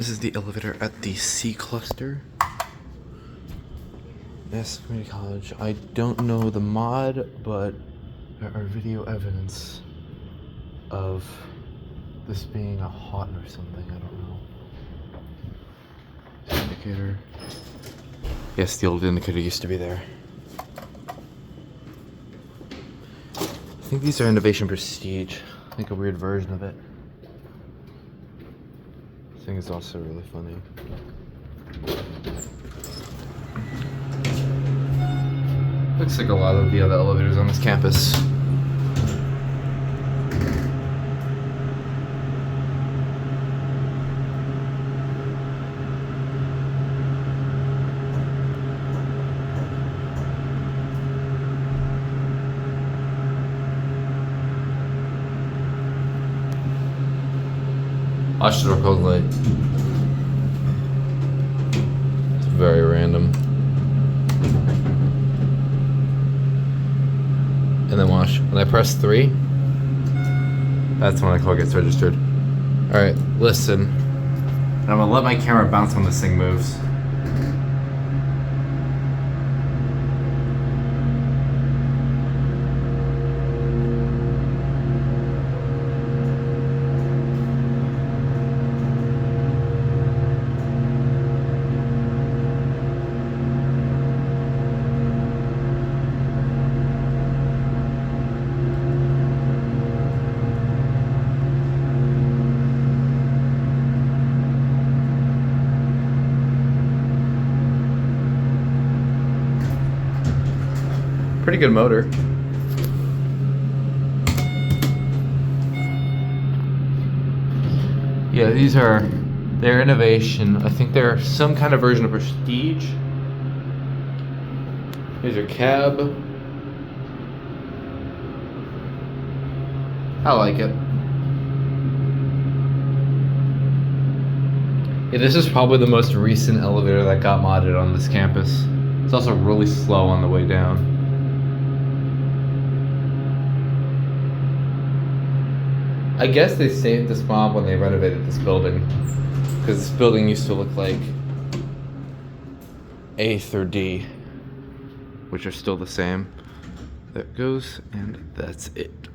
This is the elevator at the C cluster. Yes, community college. I don't know the mod, but there are video evidence of this being a hot or something. I don't know. Indicator. Yes, the old indicator used to be there. I think these are Innovation Prestige. I think a weird version of it. This thing is also really funny. Looks like a lot of the other elevators on this campus. Watch the door close light. It's very random. And then watch, when I press 3, that's when the call gets registered. Alright, listen. And I'm gonna let my camera bounce when this thing moves. Pretty good motor. Yeah, these are their Innovation. I think they're some kind of version of Prestige. Here's your cab. I like it. Yeah, this is probably the most recent elevator that got modded on this campus. It's also really slow on the way down. I guess they saved this mod when they renovated this building, because this building used to look like A through D, which are still the same. There it goes, and that's it.